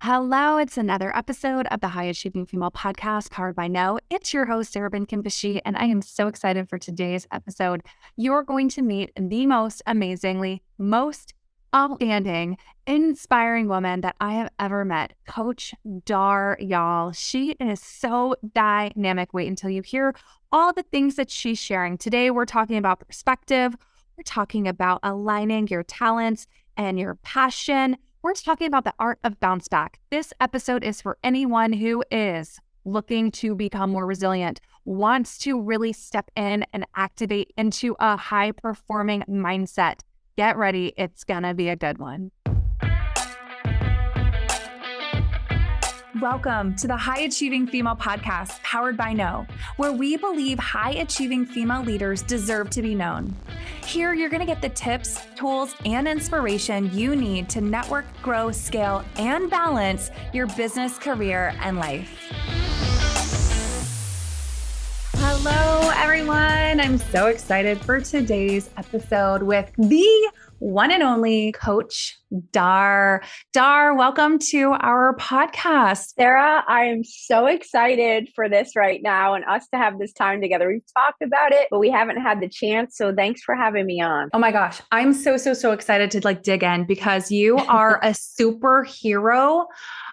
Hello, it's another episode of the High Achieving Female Podcast powered by No. It's your host, Sarah Bin-Kimbishi, and I am so excited for today's episode. You're going to meet the most amazingly, most outstanding, inspiring woman that I have ever met, Coach Dar, y'all. She is so dynamic. Wait until you hear all the things that she's sharing. Today, we're talking about perspective. We're talking about aligning your talents and your passion. We're talking about the art of bounce back. This episode is for anyone who is looking to become more resilient, wants to really step in and activate into a high-performing mindset. Get ready. It's going to be a good one. Welcome to the High Achieving Female Podcast, powered by No, where we believe high-achieving female leaders deserve to be known. Here, you're going to get the tips, tools, and inspiration you need to network, grow, scale, and balance your business, career, and life. Hello, everyone. I'm so excited for today's episode with the one and only Coach Dar. Dar, welcome to our podcast. Sarah, I am so excited for this right now and us to have this time together. We've talked about it, but we haven't had the chance. So thanks for having me on. Oh my gosh. I'm so excited to dig in because you are a superhero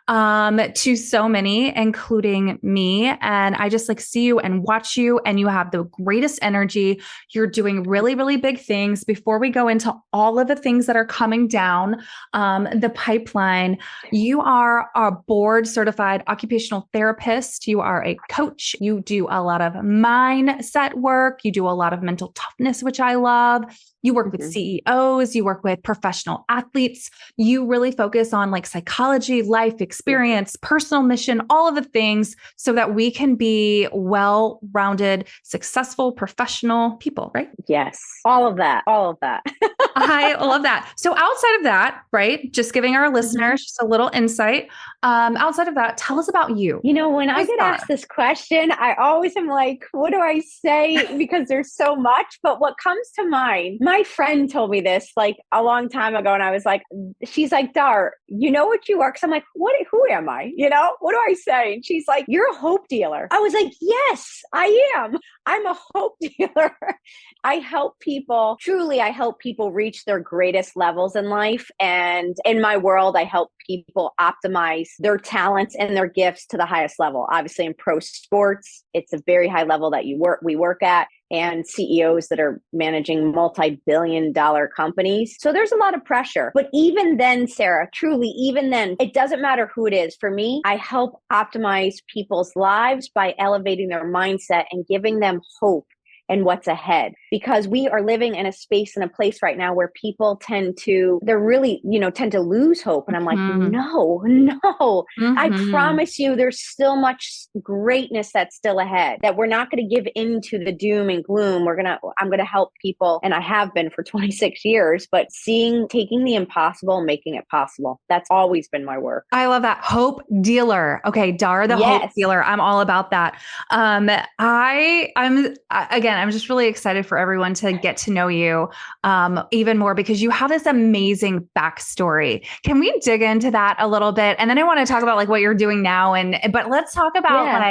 to so many, including me. And I just see you and watch you, and you have the greatest energy. You're doing really, really big things. Before we go into all of the things that are coming down the pipeline, you are a board certified occupational therapist. You are a coach. You do a lot of mindset work. You do a lot of mental toughness, which I love. You work with CEOs, you work with professional athletes. You really focus on psychology, life experience, personal mission, all of the things so that we can be well-rounded, successful, professional people, right? Yes. All of that. I love that. So outside of that, right, just giving our listeners just a little insight. Outside of that, tell us about you. You know, when I get asked this question, I always am like, what do I say? Because there's so much, but what comes to mind, my friend told me this a long time ago. And I was like, she's like, Dar, you know what you are? Cause I'm like, who am I? What do I say? And she's like, you're a hope dealer. I was like, yes, I am. I'm a hope dealer. I help people reach their greatest levels in life. And in my world, I help people optimize their talents and their gifts to the highest level. Obviously in pro sports, it's a very high level that we work at, and CEOs that are managing multi-billion-dollar companies. So there's a lot of pressure. But even then, Sarah, truly, even then, it doesn't matter who it is. For me, I help optimize people's lives by elevating their mindset and giving them hope and what's ahead. Because we are living in a space and a place right now where people tend to lose hope. And I'm like, no, I promise you there's still much greatness that's still ahead, that we're not going to give into the doom and gloom. I'm going to help people. And I have been for 26 years, but taking the impossible and making it possible. That's always been my work. I love that. Hope dealer. Okay. Dar, the hope dealer. I'm all about that. I'm just really excited for everyone to get to know you even more, because you have this amazing backstory. Can we dig into that a little bit? And then I want to talk about what you're doing now. But let's talk about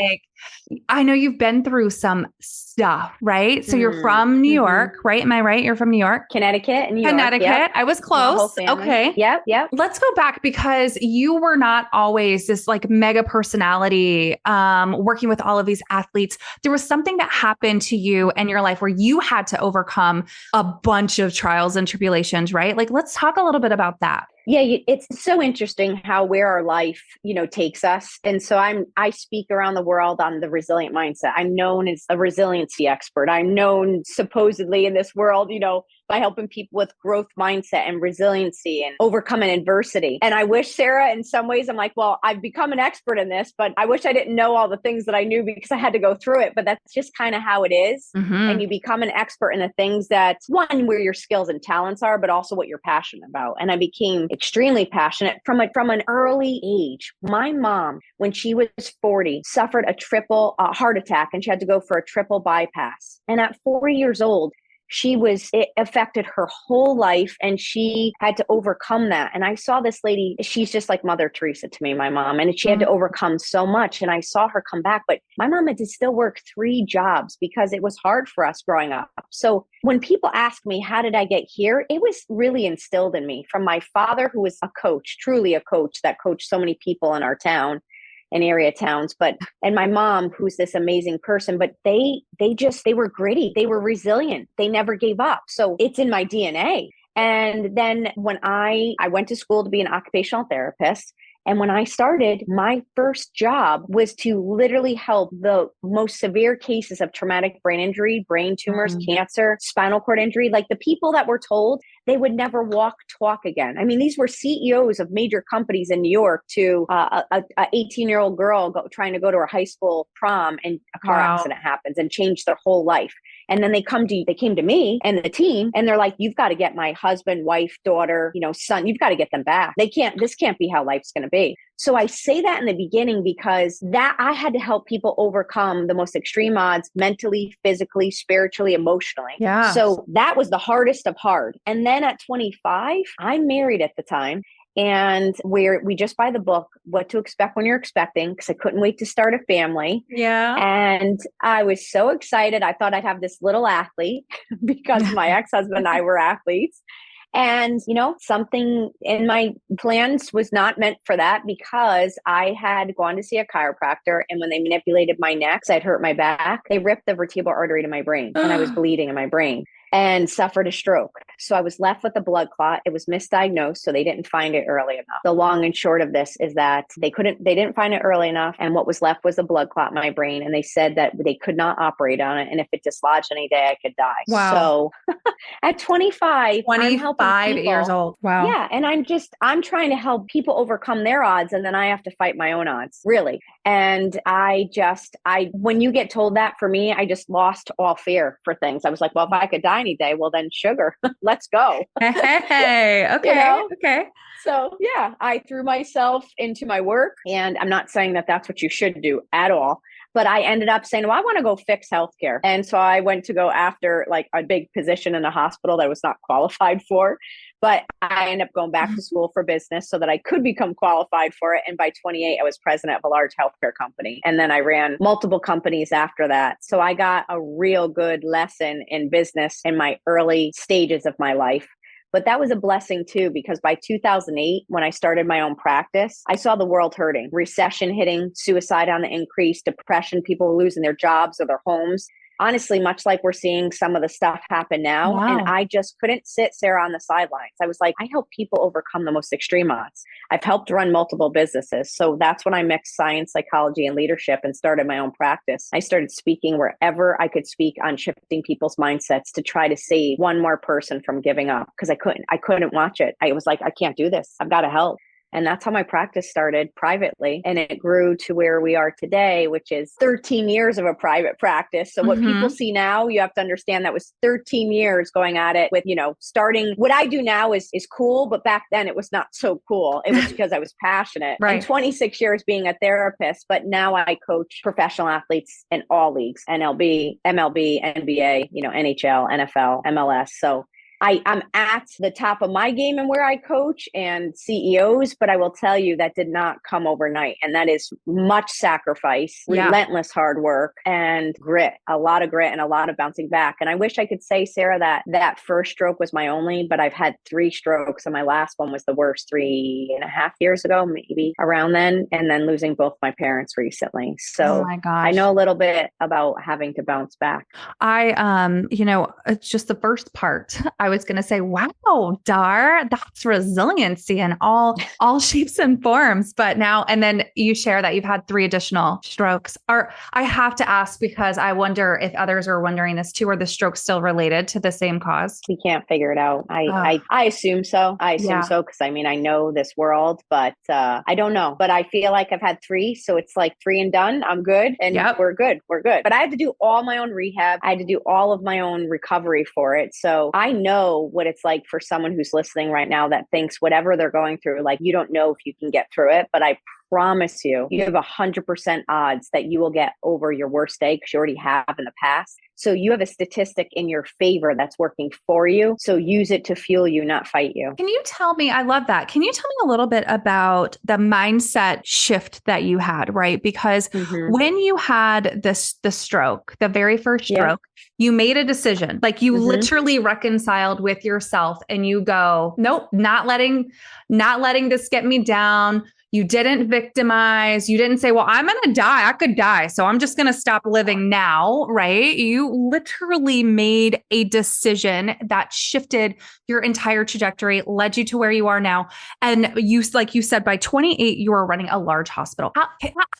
I know you've been through some stuff, right? So you're from New York, right? Am I right? You're from New York? Connecticut and New York. Connecticut. Yep. I was close. Okay. Yep. Let's go back, because you were not always this mega personality working with all of these athletes. There was something that happened to you in your life where you had to overcome a bunch of trials and tribulations, right? Let's talk a little bit about that. Yeah, it's so interesting where our life, takes us. And so I speak around the world on the resilient mindset. I'm known as a resiliency expert. I'm known supposedly in this world, by helping people with growth mindset and resiliency and overcoming adversity. And I wish, Sarah, in some ways, I'm like, well, I've become an expert in this, but I wish I didn't know all the things that I knew because I had to go through it. But that's just kind of how it is. And you become an expert in the things that, one, where your skills and talents are, but also what you're passionate about. And I became extremely passionate from an early age. My mom, when she was 40, suffered a triple heart attack, and she had to go for a triple bypass. And at 40 years old, it affected her whole life and she had to overcome that. And I saw this lady, she's just like Mother Teresa to me, my mom, and she had to overcome so much. And I saw her come back, but my mom had to still work 3 jobs because it was hard for us growing up. So when people ask me, how did I get here? It was really instilled in me from my father, who was a coach, truly a coach that coached so many people in our town and area towns, and my mom, who's this amazing person, but they were gritty. They were resilient. They never gave up. So it's in my DNA. And then when I went to school to be an occupational therapist, and when I started, my first job was to literally help the most severe cases of traumatic brain injury, brain tumors, cancer, spinal cord injury, like the people that were told they would never walk, talk again. I mean, these were CEOs of major companies in New York to a 18-year-old girl trying to go to her high school prom and a car accident happens and changed their whole life. And then they came to me and the team and they're like, you've got to get my husband, wife, daughter, son, you've got to get them back. This can't be how life's going to be. So I say that in the beginning because that I had to help people overcome the most extreme odds mentally, physically, spiritually, emotionally. Yeah. So that was the hardest of hard. And then at 25, I'm married at the time. And we just buy the book, What to Expect When You're Expecting, because I couldn't wait to start a family. Yeah. And I was so excited. I thought I'd have this little athlete because my ex-husband and I were athletes. And, something in my plans was not meant for that because I had gone to see a chiropractor. And when they manipulated my neck, 'cause I'd hurt my back, they ripped the vertebral artery to my brain and I was bleeding in my brain and suffered a stroke. So I was left with a blood clot. It was misdiagnosed, so they didn't find it early enough. The long and short of this is that they didn't find it early enough. And what was left was a blood clot in my brain. And they said that they could not operate on it. And if it dislodged any day, I could die. Wow. So at 25, 25 years old. Wow. Yeah. And I'm trying to help people overcome their odds. And then I have to fight my own odds, really. And when you get told that, for me, I just lost all fear for things. I was like, well, if I could die any day, well, then sugar, let's go. Hey, okay. Okay. So yeah, I threw myself into my work, and I'm not saying that that's what you should do at all. But I ended up saying, well, I want to go fix healthcare. And so I went to go after like a big position in a hospital that I was not qualified for. But I ended up going back to school for business so that I could become qualified for it. And by 28, I was president of a large healthcare company. And then I ran multiple companies after that. So I got a real good lesson in business in my early stages of my life. But that was a blessing too, because by 2008, when I started my own practice, I saw the world hurting, recession hitting, suicide on the increase, depression, people losing their jobs or their homes. Honestly, much like we're seeing some of the stuff happen now. Wow. And I just couldn't sit, Sarah, on the sidelines. I was like, I help people overcome the most extreme odds. I've helped run multiple businesses. So that's when I mixed science, psychology, and leadership and started my own practice. I started speaking wherever I could speak on shifting people's mindsets to try to save one more person from giving up, because I couldn't watch it. I was like, I can't do this. I've got to help. And that's how my practice started privately. And it grew to where we are today, which is 13 years of a private practice. So what people see now, you have to understand that was 13 years going at it with, starting. What I do now is cool, but back then it was not so cool. It was because I was passionate. Right. And 26 years being a therapist, but now I coach professional athletes in all leagues, MLB, NBA, NHL, NFL, MLS. So I'm at the top of my game and where I coach and CEOs, but I will tell you that did not come overnight. And that is much sacrifice, relentless hard work, and grit, a lot of grit and a lot of bouncing back. And I wish I could say, Sarah, that first stroke was my only, but I've had 3 strokes and my last one was the worst 3.5 years ago, maybe around then. And then losing both my parents recently. So oh my gosh. I know a little bit about having to bounce back. It's just the first part. I was going to say, wow, Dar, that's resiliency in all shapes and forms. But now, and then you share that you've had 3 additional strokes. I have to ask, because I wonder if others are wondering this too, are the strokes still related to the same cause? We can't figure it out. I assume so. I because I know this world, but I don't know. But I feel like I've had 3. So it's like 3 and done. I'm good. And we're good. We're good. But I had to do all my own rehab. I had to do all of my own recovery for it. So I know what it's like for someone who's listening right now that thinks whatever they're going through, like, you don't know if you can get through it, but I promise you, you have 100% odds that you will get over your worst day because you already have in the past. So you have a statistic in your favor that's working for you. So use it to fuel you, not fight you. Can you tell me, I love that. Can you tell me a little bit about the mindset shift that you had, right? Because when you had the stroke, the very first stroke, you made a decision. Like you literally reconciled with yourself and you go, nope, not letting this get me down. You didn't victimize. You didn't say, well, I'm going to die. I could die. So I'm just going to stop living now, right? You literally made a decision that shifted your entire trajectory, led you to where you are now. And you, like you said, by 28, you were running a large hospital. How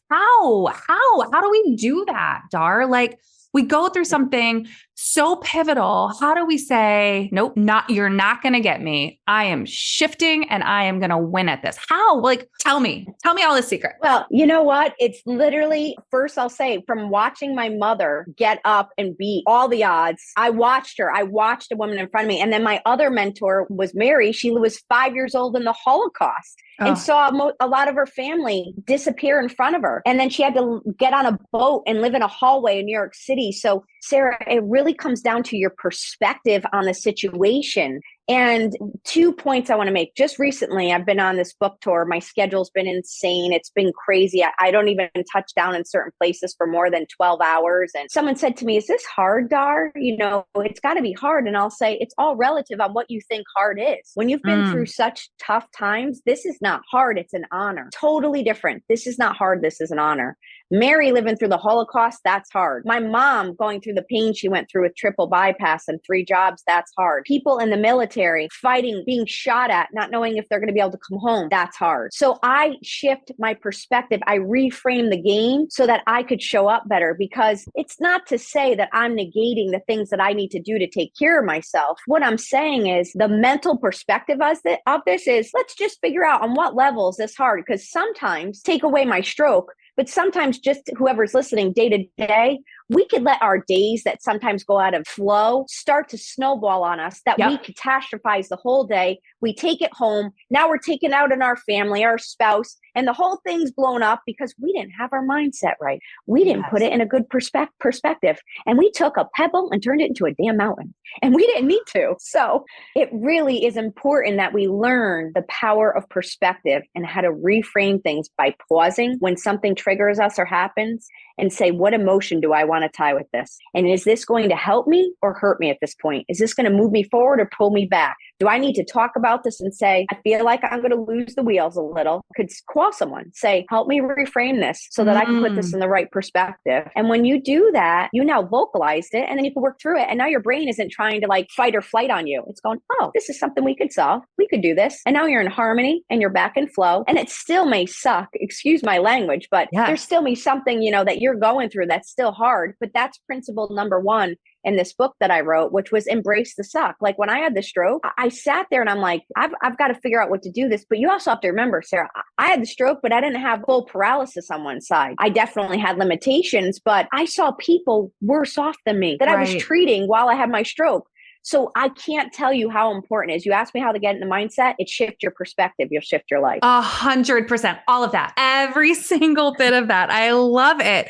do we do that, Dar? Like, we go through something so pivotal. How do we say, nope, you're not going to get me. I am shifting and I am going to win at this. How? Like, tell me all the secret. Well, you know what? It's literally, first I'll say, from watching my mother get up and beat all the odds. I watched her. I watched a woman in front of me. And then my other mentor was Mary. She was 5 years old in the Holocaust and saw a lot of her family disappear in front of her. And then she had to get on a boat and live in a hallway in New York City. So Sarah, it really comes down to your perspective on the situation. And 2 points I want to make. Just recently, I've been on this book tour. My schedule's been insane. It's been crazy. I don't even touch down in certain places for more than 12 hours. And someone said to me, is this hard, Dar? You know, it's got to be hard. And I'll say, it's all relative on what you think hard is. When you've been through such tough times, this is not hard. It's an honor. Totally different. This is not hard. This is an honor. Mary living through the Holocaust, that's hard. My mom going through the pain she went through with triple bypass and 3 jobs, that's hard. People in the military fighting, being shot at, not knowing if they're going to be able to come home, that's hard. So I shift my perspective. I reframe the game so that I could show up better, because it's not to say that I'm negating the things that I need to do to take care of myself. What I'm saying is the mental perspective of this is, let's just figure out on what level is this hard, because sometimes, take away my stroke, but sometimes just whoever's listening day to day, we could let our days that sometimes go out of flow start to snowball on us, that we catastrophize the whole day. We take it home. Now we're taking out on our family, our spouse, and the whole thing's blown up because we didn't have our mindset right. We didn't put it in a good perspective. And we took a pebble and turned it into a damn mountain. And we didn't need to. So it really is important that we learn the power of perspective and how to reframe things by pausing when something triggers us or happens and say, what emotion do I want to tie with this? And is this going to help me or hurt me at this point? Is this going to move me forward or pull me back? Do I need to talk about this and say, I feel like I'm going to lose the wheels a little? Could call someone, say, help me reframe this so that I can put this in the right perspective. And when you do that, you now vocalized it and then you can work through it. And now your brain isn't trying to like fight or flight on you. It's going, oh, this is something we could solve. We could do this. And now you're in harmony and you're back in flow. And it still may suck, excuse my language, but there's still be something, you know, that you're going through that's still hard. But that's principle number 1 in this book that I wrote, which was embrace the suck. Like when I had the stroke, I sat there and I'm like, I've got to figure out what to do this. But you also have to remember, Sarah, I had the stroke, but I didn't have full paralysis on one side. I definitely had limitations, but I saw people worse off than me that I was treating while I had my stroke. So I can't tell you how important it is. You ask me how to get in the mindset, it shifts your perspective. You'll shift your life. 100%. All of that. Every single bit of that. I love it.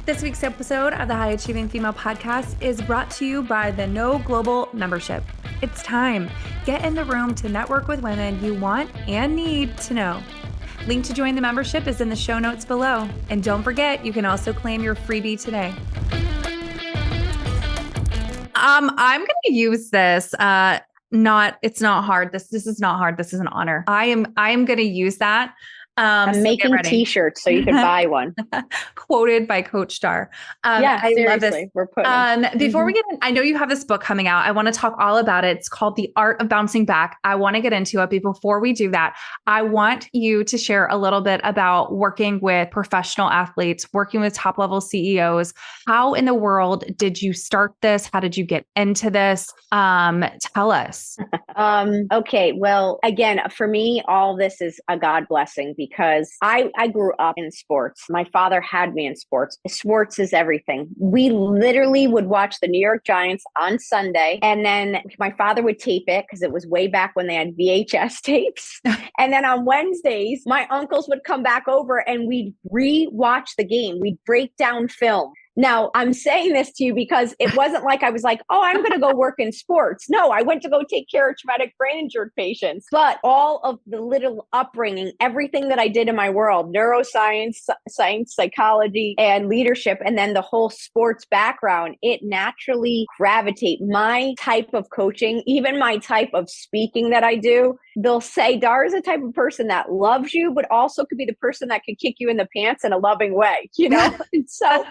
This week's episode of the High Achieving Female Podcast is brought to you by the No Global Membership. It's time. Get in the room to network with women you want and need to know. Link to join the membership is in the show notes below. And don't forget, you can also claim your freebie today. I'm going to use this. It's not hard. This is not hard. This is an honor. I am going to use that. I'm making t-shirts so you can buy one. Quoted by Coach Dar. I love this. We're putting before we get in, I know you have this book coming out. I want to talk all about it. It's called The Art of Bouncing Back. I want to get into it. But before we do that, I want you to share a little bit about working with professional athletes, working with top level CEOs. How in the world did you start this? How did you get into this? Tell us. Okay. Well, again, for me, all this is a God blessing because I grew up in sports. My father had me in sports. Sports is everything. We literally would watch the New York Giants on Sunday, and then my father would tape it because it was way back when they had VHS tapes. And then on Wednesdays, my uncles would come back over and we'd re-watch the game. We'd break down film. Now, I'm saying this to you because it wasn't like I was like, oh, I'm going to go work in sports. No, I went to go take care of traumatic brain injured patients. But all of the little upbringing, everything that I did in my world, neuroscience, science, psychology, and leadership, and then the whole sports background, it naturally gravitate my type of coaching, even my type of speaking that I do. They'll say Dar is the type of person that loves you, but also could be the person that could kick you in the pants in a loving way, you know? And so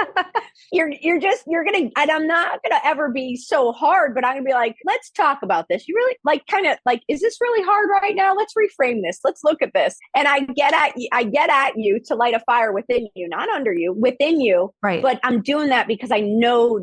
you're gonna, and I'm not gonna ever be so hard, but I'm gonna be like, let's talk about this. You really is this really hard right now? Let's reframe this. Let's look at this. And I get at you to light a fire within you, not under you, within you. Right. But I'm doing that because I know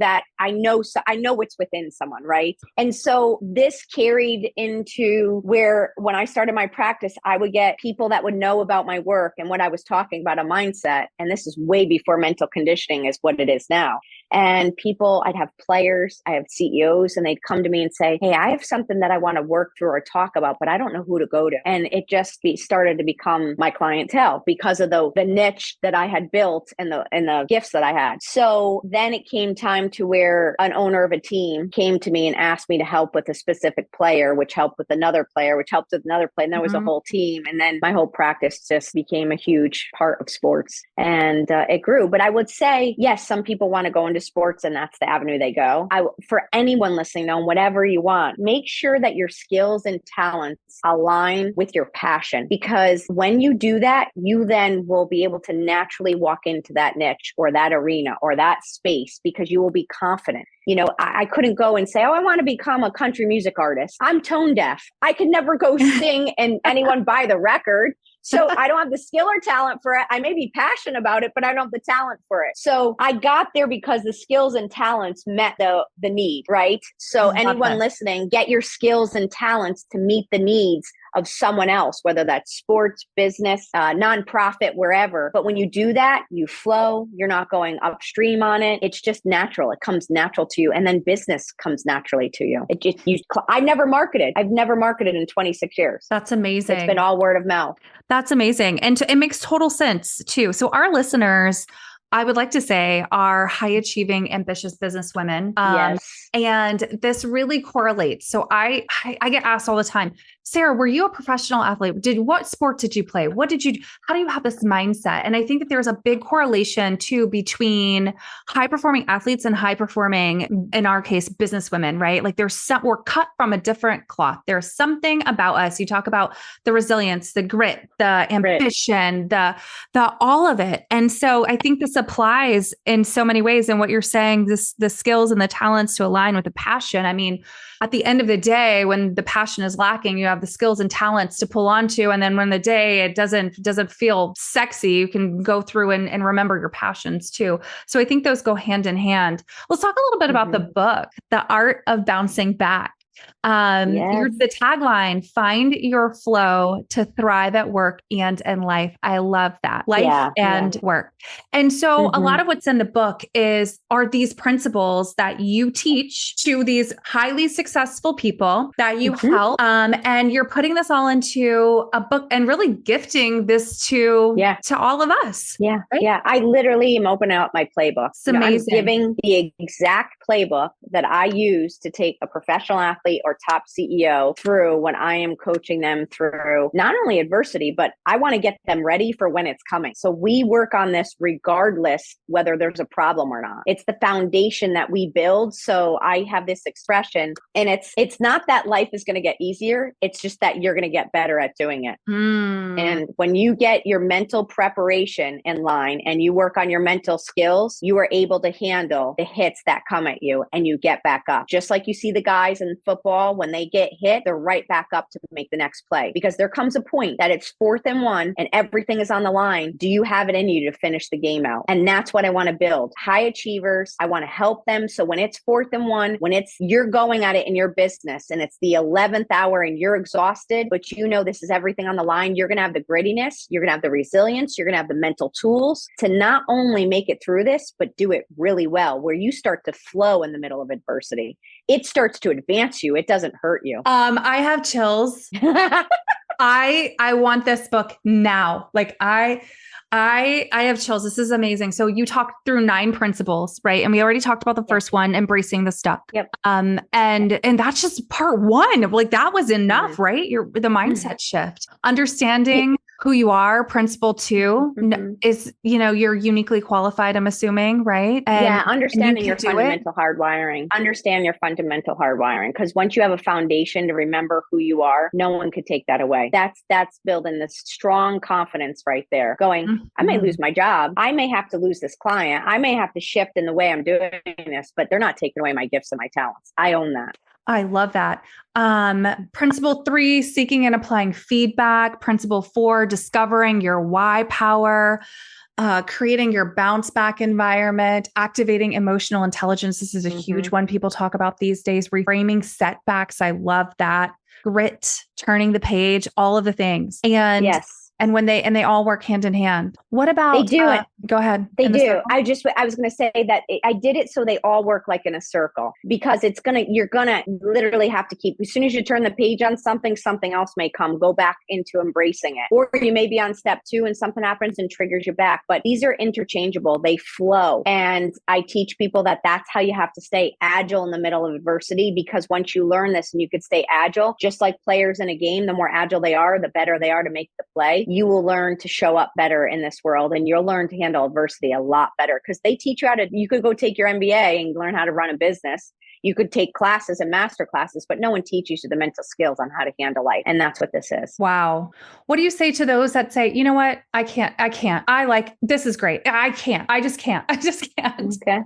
what's within someone. Right. And so this carried into where when I started my practice, I would get people that would know about my work and what I was talking about, a mindset. And this is way before mental conditioning is what it is now. And I'd have players, I have CEOs, and they'd come to me and say, hey, I have something that I want to work through or talk about, but I don't know who to go to. And it just started to become my clientele because of the niche that I had built and the gifts that I had. So then it came time to where an owner of a team came to me and asked me to help with a specific player, which helped with another player, which helped with another player. And there was a whole team. And then my whole practice just became a huge part of sports, and it grew. But I would say, yes, some people want to go into sports and that's the avenue they go. For anyone listening though, whatever you want, make sure that your skills and talents align with your passion, because when you do that, you then will be able to naturally walk into that niche or that arena or that space because you will be confident. You know, I couldn't go and say, oh, I want to become a country music artist. I'm tone deaf. I could never go sing and anyone buy the record. So I don't have the skill or talent for it. I may be passionate about it, but I don't have the talent for it. So I got there because the skills and talents met the need, right? So anyone listening, get your skills and talents to meet the needs of someone else, whether that's sports, business, nonprofit, wherever. But when you do that, you flow, you're not going upstream on it. It's just natural. It comes natural to you. And then business comes naturally to you. I never marketed. I've never marketed in 26 years. That's amazing. It's been all word of mouth. That's amazing. And it makes total sense too. So our listeners, I would like to say, are high achieving, ambitious business women. Yes. And this really correlates. So I get asked all the time, Sarah, were you a professional athlete? What sport did you play? How do you have this mindset? And I think that there's a big correlation too between high performing athletes and high performing, in our case, business women, right? Like we're cut from a different cloth. There's something about us. You talk about the resilience, the grit, the ambition, the all of it. And so I think this applies in so many ways. And what you're saying, the skills and the talents to align with the passion. I mean, at the end of the day, when the passion is lacking, you have the skills and talents to pull onto. And then when the day it doesn't feel sexy, you can go through and remember your passions too. So I think those go hand in hand. Let's talk a little bit about the book, The Art of Bouncing Back. The tagline, find your flow to thrive at work and in life. I love that. Life and work. And so a lot of what's in the book are these principles that you teach to these highly successful people that you help. And you're putting this all into a book and really gifting this to all of us. Yeah. Right? Yeah. I literally am opening up my playbook. It's amazing. I'm giving the exact playbook that I use to take a professional athlete or top CEO through when I am coaching them through not only adversity, but I want to get them ready for when it's coming. So we work on this regardless whether there's a problem or not. It's the foundation that we build. So I have this expression, and it's not that life is going to get easier. It's just that you're going to get better at doing it. And when you get your mental preparation in line and you work on your mental skills, you are able to handle the hits that come at you and you get back up. Just like you see the guys in football ball, when they get hit, they're right back up to make the next play, because there comes a point that it's 4th and 1 and everything is on the line. Do you have it in you to finish the game out? And that's what I want to build. High achievers. I want to help them. So when it's 4th and 1, when you're going at it in your business and it's the 11th hour and you're exhausted, but you know this is everything on the line, you're going to have the grittiness, you're going to have the resilience, you're going to have the mental tools to not only make it through this, but do it really well, where you start to flow in the middle of adversity. It starts to advance you. It doesn't hurt you. I have chills. I want this book now. Like I have chills. This is amazing. So you talked through 9 principles, right? And we already talked about the first one, embracing the stuck. Yep. And that's just part 1. Like that was enough, right? The mindset shift, understanding who you are. Principle 2 is, you're uniquely qualified, I'm assuming, right? Understanding your fundamental hardwiring. Understand your fundamental hardwiring. Because once you have a foundation to remember who you are, no one could take that away. That's building this strong confidence right there. Going, I may lose my job. I may have to lose this client. I may have to shift in the way I'm doing this, but they're not taking away my gifts and my talents. I own that. I love that. Principle 3, seeking and applying feedback. Principle 4, discovering your why power, creating your bounce back environment, activating emotional intelligence. This is a huge one people talk about these days. Reframing setbacks. I love that. Grit, turning the page, all of the things. And yes. And they all work hand in hand. What about they do it? Go ahead. They do. I was going to say that I did it so they all work like in a circle, because you're going to literally have to keep, as soon as you turn the page on something else may come, go back into embracing it. Or you may be on step 2 and something happens and triggers you back, but these are interchangeable. They flow. And I teach people that that's how you have to stay agile in the middle of adversity, because once you learn this and you could stay agile, just like players in a game, the more agile they are, the better they are to make the play. You will learn to show up better in this world, and you'll learn to handle adversity a lot better, because they teach you you could go take your MBA and learn how to run a business. You could take classes and master classes, but no one teaches you the mental skills on how to handle life. And that's what this is. Wow. What do you say to those that say, you know what? I can't. This is great. I can't. I just can't.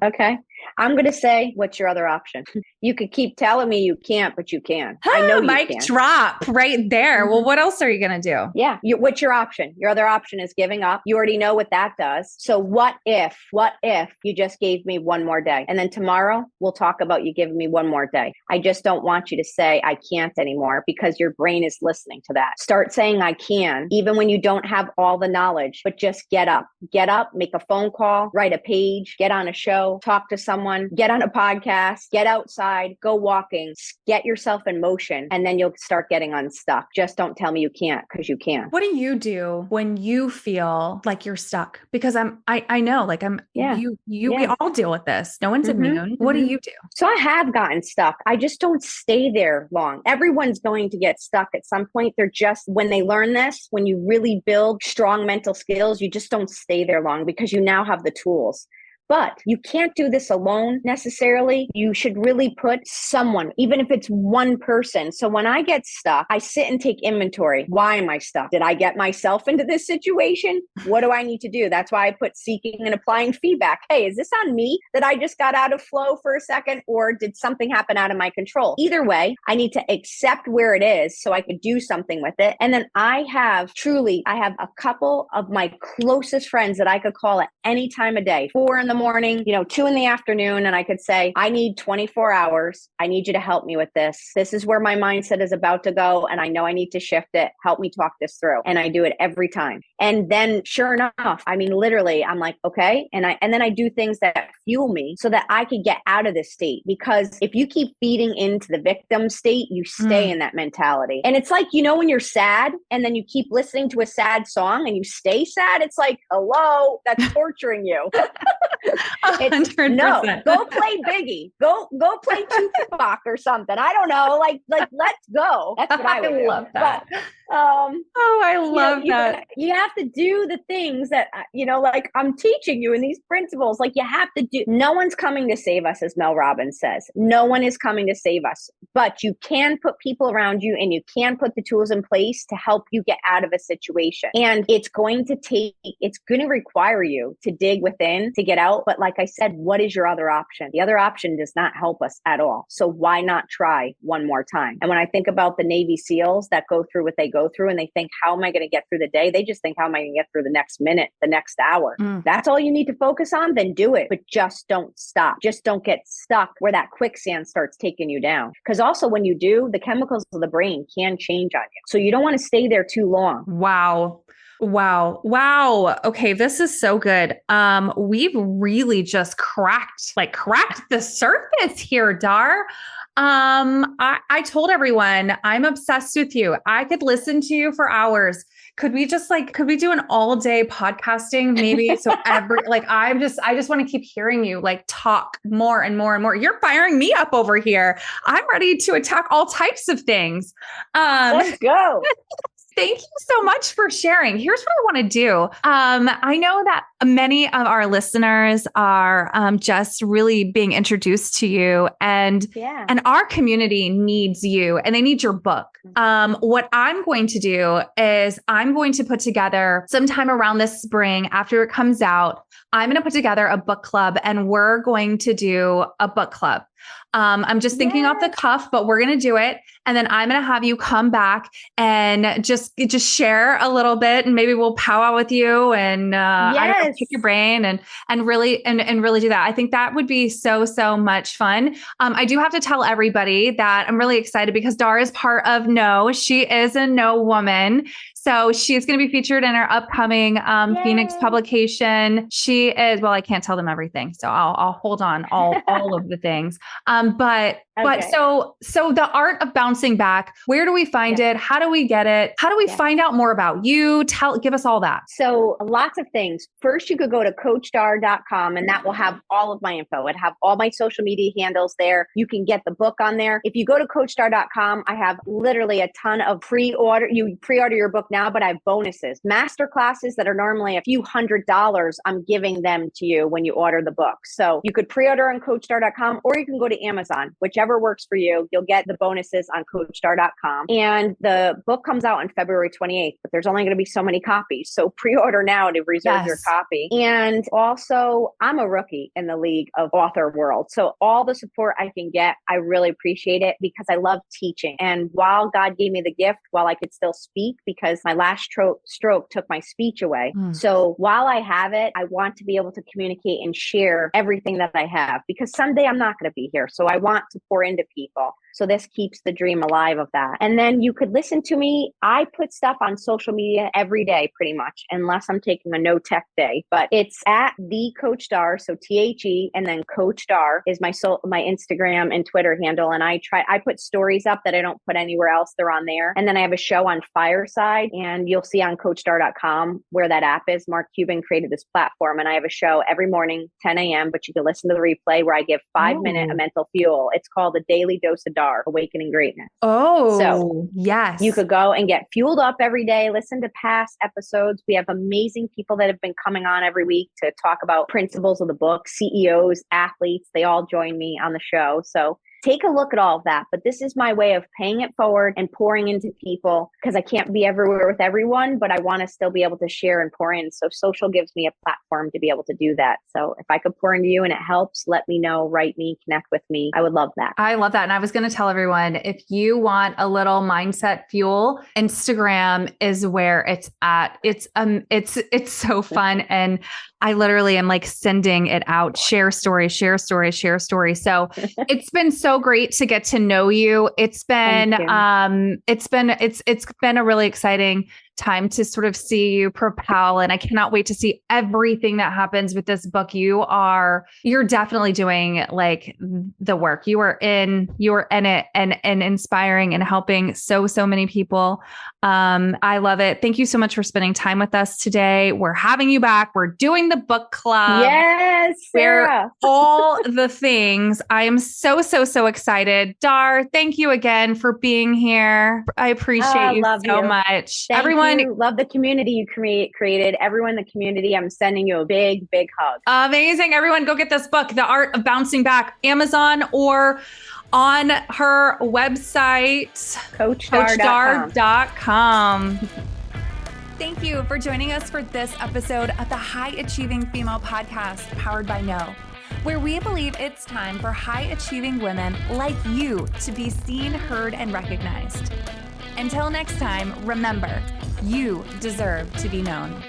Okay. I'm going to say, what's your other option? You could keep telling me you can't, but you can. I know you mic can. Drop right there. Well, what else are you going to do? Yeah. What's your option? Your other option is giving up. You already know what that does. So what if you just gave me one more day? And then tomorrow we'll talk about you giving me one more day. I just don't want you to say I can't anymore, because your brain is listening to that. Start saying I can, even when you don't have all the knowledge, but just get up, make a phone call, write a page, get on a show, talk to someone, get on a podcast, get outside, go walking, get yourself in motion, and then you'll start getting unstuck. Just don't tell me you can't, because you can. What do you do when you feel like you're stuck? Because we all deal with this. No one's immune. What do you do? So I have gotten stuck. I just don't stay there long. Everyone's going to get stuck at some point. They're just, when they learn this, when you really build strong mental skills, you just don't stay there long, because you now have the tools. But you can't do this alone necessarily. You should really put someone, even if it's one person. So when I get stuck, I sit and take inventory. Why am I stuck? Did I get myself into this situation? What do I need to do? That's why I put seeking and applying feedback. Hey, is this on me that I just got out of flow for a second, or did something happen out of my control? Either way, I need to accept where it is so I could do something with it. And then I have a couple of my closest friends that I could call at any time of day, 4 in the morning, 2 in the afternoon. And I could say, I need 24 hours. I need you to help me with this. This is where my mindset is about to go. And I know I need to shift it. Help me talk this through. And I do it every time. And then sure enough, literally, I'm like, okay. And then I do things that fuel me so that I could get out of this state. Because if you keep feeding into the victim state, you stay in that mentality. And it's like, when you're sad and then you keep listening to a sad song and you stay sad, it's like, hello, that's torturing you. 100%. No, go play Biggie. Go play Tupac or something. I don't know. Like let's go. That's what I would do. Love that. Oh, I love that. You have to do the things that, like I'm teaching you in these principles. Like you have to do, no one's coming to save us, as Mel Robbins says. No one is coming to save us, but you can put people around you and you can put the tools in place to help you get out of a situation. And it's going to require you to dig within to get out. But like I said, what is your other option? The other option does not help us at all. So why not try one more time? And when I think about the Navy SEALs that go through what they go through and they think, how am I going to get through the day? They just think, how am I going to get through the next minute, the next hour? That's all you need to focus on, then do it. But just don't stop. Just don't get stuck where that quicksand starts taking you down. Because also when you do, the chemicals of the brain can change on you. So you don't want to stay there too long. Wow. Okay. This is so good. We've really just cracked the surface here, Dar. I told everyone I'm obsessed with you. I could listen to you for hours. Could we do an all day podcasting maybe? So I just want to keep hearing you talk more and more and more. You're firing me up over here. I'm ready to attack all types of things. Let's go. Thank you so much for sharing. Here's what I want to do. I know that many of our listeners are just really being introduced to you, and our community needs you, and they need your book. What I'm going to do is I'm going to put together sometime around this spring after it comes out. I'm going to put together a book club, and we're going to do a book club. I'm just thinking off the cuff, but we're going to do it. And then I'm going to have you come back and just share a little bit, and maybe we'll powwow with you and, I don't know, pick your brain and really do that. I think that would be so much fun. I do have to tell everybody that I'm really excited because Dar is part of No. She is a No woman. So she's going to be featured in our upcoming Phoenix publication. She is, well, I can't tell them everything, so I'll hold on all of the things. But so the art of bouncing back, where do we find it? How do we get it? How do we find out more about you? Give us all that. So lots of things. First, you could go to coachdar.com and that will have all of my info. It have all my social media handles there. You can get the book on there. If you go to coachdar.com, I have literally a ton of pre-order. You pre-order your book now, but I have bonuses, master classes that are normally a few $100s. I'm giving them to you when you order the book. So you could pre-order on coachdar.com, or you can go to Amazon, whichever works for you. You'll get the bonuses on coachdar.com. And the book comes out on February 28th, but there's only going to be so many copies. So pre-order now to reserve your copy. And also, I'm a rookie in the league of author world. So all the support I can get, I really appreciate it because I love teaching. And while God gave me the gift, while I could still speak, because my last stroke took my speech away. So while I have it, I want to be able to communicate and share everything that I have, because someday I'm not going to be here. So I want to pour into people. So this keeps the dream alive of that. And then you could listen to me. I put stuff on social media every day, pretty much, unless I'm taking a no tech day. But it's at the Coach Dar, so THE, and then Coach Dar is my Instagram and Twitter handle. And I put stories up that I don't put anywhere else. They're on there. And then I have a show on Fireside, and you'll see on coachdar.com where that app is. Mark Cuban created this platform, and I have a show every morning, 10 a.m., but you can listen to the replay where I give 5-minute mental fuel. It's called A Daily Dose of Dar, Awakening Greatness. So yes, you could go and get fueled up every day, listen to past episodes. We have amazing people that have been coming on every week to talk about principles of the book, CEOs, athletes, they all join me on the show. So take a look at all of that. But this is my way of paying it forward and pouring into people, because I can't be everywhere with everyone, but I want to still be able to share and pour in. So social gives me a platform to be able to do that. So if I could pour into you and it helps, let me know, write me, connect with me. I would love that. I love that. And I was going to tell everyone, if you want a little mindset fuel, Instagram is where it's at. It's so fun. And I literally am sending it out, share story. So it's been so great to get to know you. It's been a really exciting time to sort of see you propel. And I cannot wait to see everything that happens with this book. You're definitely doing like the work. You are in it and inspiring and helping so many people. I love it. Thank you so much for spending time with us today. We're having you back. We're doing the book club. Yes, Sarah. All the things. I am so excited. Dar, thank you again for being here. I appreciate you so much. Thank Everyone, you. Love the community you created. Everyone in the community, I'm sending you a big hug. Amazing. Everyone go get this book, The Art of Bouncing Back, Amazon or on her website, CoachDar.com. Thank you for joining us for this episode of the High Achieving Female Podcast, powered by No, where we believe it's time for high achieving women like you to be seen, heard, and recognized. Until next time, remember, you deserve to be known.